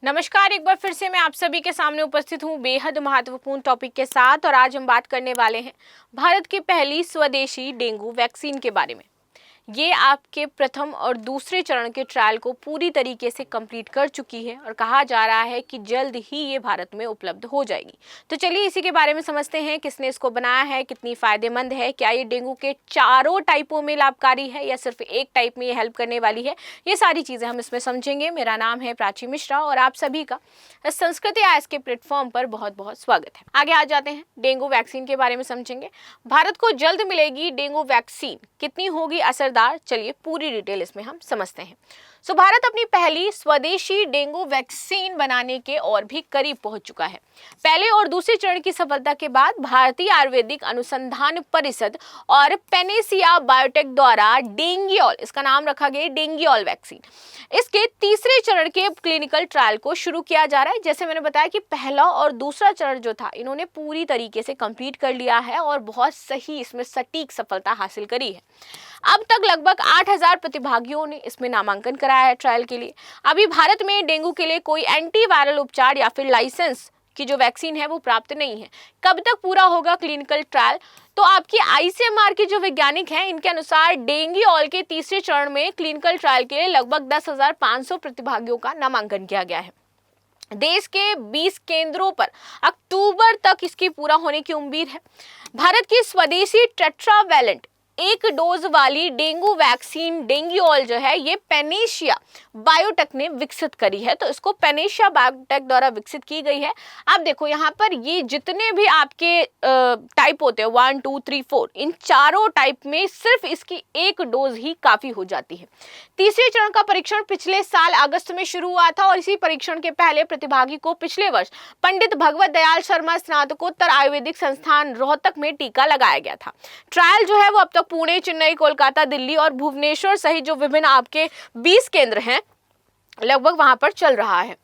नमस्कार, एक बार फिर से मैं आप सभी के सामने उपस्थित हूँ बेहद महत्वपूर्ण टॉपिक के साथ। और आज हम बात करने वाले हैं भारत की पहली स्वदेशी डेंगू वैक्सीन के बारे में। ये आपके प्रथम और दूसरे चरण के ट्रायल को पूरी तरीके से कंप्लीट कर चुकी है और कहा जा रहा है कि जल्द ही ये भारत में उपलब्ध हो जाएगी। तो चलिए इसी के बारे में समझते हैं, किसने इसको बनाया है, कितनी फायदेमंद है, क्या ये डेंगू के चारों टाइपों में लाभकारी है या सिर्फ एक टाइप में ये हेल्प करने वाली है। ये सारी चीज़ें हम इसमें समझेंगे। मेरा नाम है प्राची मिश्रा और आप सभी का संस्कृति आज के प्लेटफॉर्म पर बहुत बहुत स्वागत है। आगे आ जाते हैं, डेंगू वैक्सीन के बारे में समझेंगे। भारत को जल्द मिलेगी डेंगू वैक्सीन, कितनी होगी असरदार, चलिए पूरी डिटेल इसमें हम समझते हैं। भारत अपनी पहली स्वदेशी डेंगू वैक्सीन बनाने के और भी करीब पहुंच चुका है। पहले और दूसरे चरण की सफलता के बाद भारतीय आयुर्वेदिक अनुसंधान परिषद और पेनेसिया बायोटेक द्वारा डेंगियोल, इसका नाम रखा गया डेंगियोल वैक्सीन, इसके तीसरे चरण के क्लिनिकल ट्रायल को शुरू किया जा रहा है। जैसे मैंने बताया कि पहला और दूसरा चरण जो था, इन्होंने पूरी तरीके से कंप्लीट कर लिया है और बहुत सही इसमें सटीक सफलता हासिल करी है। अब तक लगभग 8,000 प्रतिभागियों ने इसमें नामांकन कराया है ट्रायल के लिए। अभी भारत में डेंगू के लिए कोई एंटीवायरल उपचार या फिर लाइसेंस की जो वैक्सीन है वो प्राप्त नहीं है। कब तक पूरा होगा क्लिनिकल ट्रायल, तो आपकी आईसीएमआर के जो वैज्ञानिक हैं, इनके अनुसार डेंगियोल के तीसरे चरण में क्लिनिकल ट्रायल के लिए लगभग 10,500 प्रतिभागियों का नामांकन किया गया है। देश के 20 केंद्रों पर अक्टूबर तक इसकी पूरा होने की उम्मीद है। भारत की स्वदेशी टेट्रावैलेंट एक डोज वाली डेंगू वैक्सीन डेंगियोल जो है, ये पेनेशिया बायोटेक ने विकसित करी है। तो इसको पेनेशिया बायोटेक द्वारा विकसित की गई है। आप देखो यहाँ पर ये जितने भी आपके टाइप होते हैं 1, 2, 3, 4, इन चारों टाइप में सिर्फ इसकी एक डोज ही काफी हो जाती है। तीसरे चरण का परीक्षण पिछले साल अगस्त में शुरू हुआ था और इसी परीक्षण के पहले प्रतिभागी को पिछले वर्ष पंडित भगवत दयाल शर्मा स्नातकोत्तर आयुर्वेदिक संस्थान रोहतक में टीका लगाया गया था। ट्रायल जो है वो अब तक पुणे, चेन्नई, कोलकाता, दिल्ली और भुवनेश्वर सहित जो विभिन्न आपके 20 केंद्र हैं, लगभग वहां पर चल रहा है।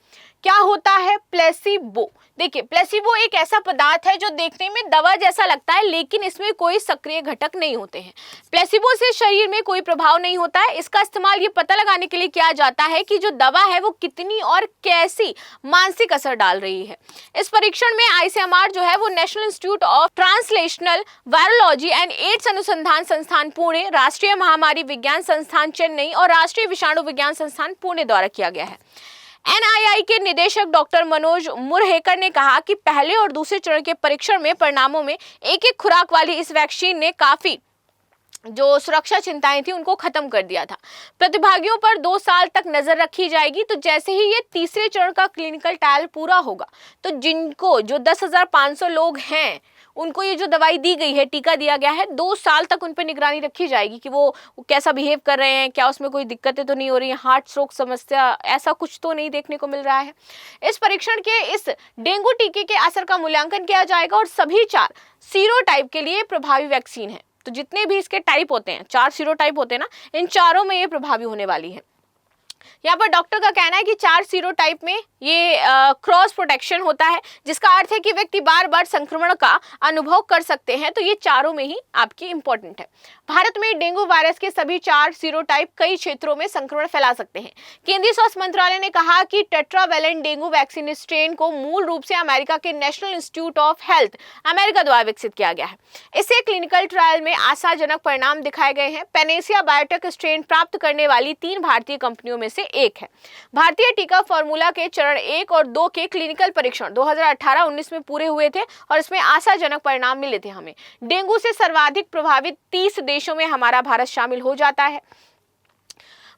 क्या होता है प्लेसिबो? देखिए, प्लेसिबो एक ऐसा पदार्थ है जो देखने में दवा जैसा लगता है, लेकिन इसमें कोई सक्रिय घटक नहीं होते हैं। प्लेसिबो से शरीर में कोई प्रभाव नहीं होता है। इसका इस्तेमाल ये पता लगाने के लिए किया जाता है कि जो दवा है वो कितनी और कैसी मानसिक असर डाल रही है। इस परीक्षण में आईसीएमआर जो है वो National Institute of Translational Virology and AIDS अनुसंधान संस्थान पुणे, राष्ट्रीय महामारी विज्ञान संस्थान चेन्नई और राष्ट्रीय विषाणु विज्ञान संस्थान पुणे द्वारा किया गया है। एनआईआई के निदेशक डॉक्टर मनोज मुरहेकर ने कहा कि पहले और दूसरे चरण के परीक्षण में परिणामों में एक खुराक वाली इस वैक्सीन ने काफी जो सुरक्षा चिंताएं थी उनको खत्म कर दिया था। प्रतिभागियों पर 2 साल तक नजर रखी जाएगी। तो जैसे ही ये तीसरे चरण का क्लिनिकल ट्रायल पूरा होगा, तो जिनको जो 10,500 लोग हैं उनको ये जो दवाई दी गई है, टीका दिया गया है, 2 साल तक उन पर निगरानी रखी जाएगी कि वो कैसा बिहेव कर रहे हैं, क्या उसमें कोई दिक्कतें तो नहीं हो रही हैं, हार्ट स्ट्रोक समस्या ऐसा कुछ तो नहीं देखने को मिल रहा है। इस परीक्षण के इस डेंगू टीके के असर का मूल्यांकन किया जाएगा और सभी 4 सीरो टाइप के लिए प्रभावी वैक्सीन है। तो जितने भी इसके टाइप होते हैं, 4 सीरो टाइप होते हैं ना, इन चारों में ये प्रभावी होने वाली है। यहाँ पर डॉक्टर का कहना है कि 4 सीरो टाइप में ये क्रॉस प्रोटेक्शन होता है, जिसका अर्थ है कि व्यक्ति बार बार संक्रमण का अनुभव कर सकते हैं। तो ये चारों में ही आपकी इंपॉर्टेंट है। भारत में डेंगू वायरस के सभी 4 सीरो टाइप कई क्षेत्रों में संक्रमण फैला सकते हैं। केंद्रीय स्वास्थ्य मंत्रालय ने कहा कि टेट्रावैलेंट डेंगू वैक्सीन स्ट्रेन को मूल रूप से अमेरिका के national Institute of health America द्वारा विकसित किया गया है। इससे क्लिनिकल ट्रायल में आशाजनक परिणाम दिखाए गए हैं। पेनेसिया बायोटेक स्ट्रेन प्राप्त करने वाली 3 भारतीय कंपनियों में से एक है। भारतीय टीका फॉर्मूला के चरण 1 और 2 के क्लिनिकल परीक्षण 2018-19 में पूरे हुए थे और इसमें आशाजनक परिणाम मिले थे हमें। डेंगू से सर्वाधिक प्रभावित 30 देशों में हमारा भारत शामिल हो जाता है।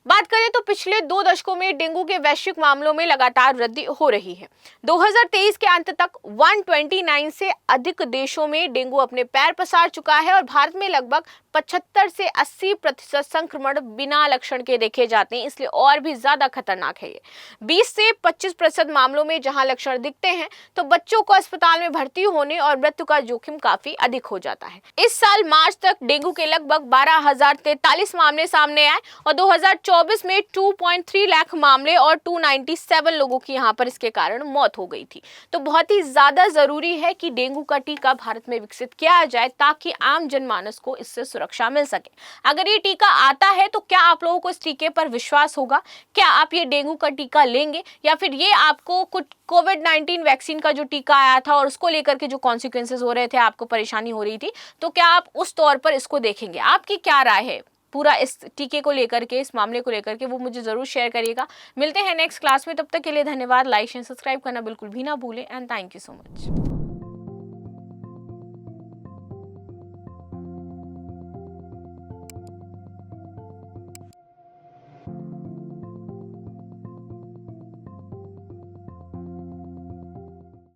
बात करें तो पिछले 2 दशकों में डेंगू के वैश्विक मामलों में लगातार वृद्धि हो रही है। 2023 के अंत तक 129 से अधिक देशों में डेंगू अपने पैर पसार चुका है और भारत में लगभग 75 से 80% संक्रमण बिना लक्षण के देखे जाते हैं, इसलिए और भी ज्यादा खतरनाक है ये। 20 से 25% मामलों में जहां लक्षण दिखते हैं तो बच्चों को अस्पताल में भर्ती होने और मृत्यु का जोखिम काफी अधिक हो जाता है। इस साल मार्च तक डेंगू के लगभग 12,043 मामले सामने आए और 2024 2024 में 2.3 लाख मामले और 297 लोगों की यहाँ पर इसके कारण मौत हो गई थी। तो बहुत ही ज़्यादा ज़रूरी है कि डेंगू का टीका भारत में विकसित किया जाए ताकि आम जनमानस को इससे सुरक्षा मिल सके। अगर ये टीका आता है तो क्या आप लोगों को इस टीके पर विश्वास होगा? क्या आप ये डेंगू का टीका लेंगे, या फिर ये आपको कुछ कोविड-19 वैक्सीन का जो टीका आया था और उसको लेकर के जो कॉन्सिक्वेंसेस हो रहे थे, आपको परेशानी हो रही थी, तो क्या आप उस तौर पर इसको देखेंगे? आपकी क्या राय है पूरा इस टीके को लेकर के, इस मामले को लेकर के? वो मुझे जरूर शेयर करिएगा। मिलते हैं नेक्स्ट क्लास में, तब तक के लिए धन्यवाद। लाइक शेयर सब्सक्राइब करना बिल्कुल भी ना भूलें and thank you so much.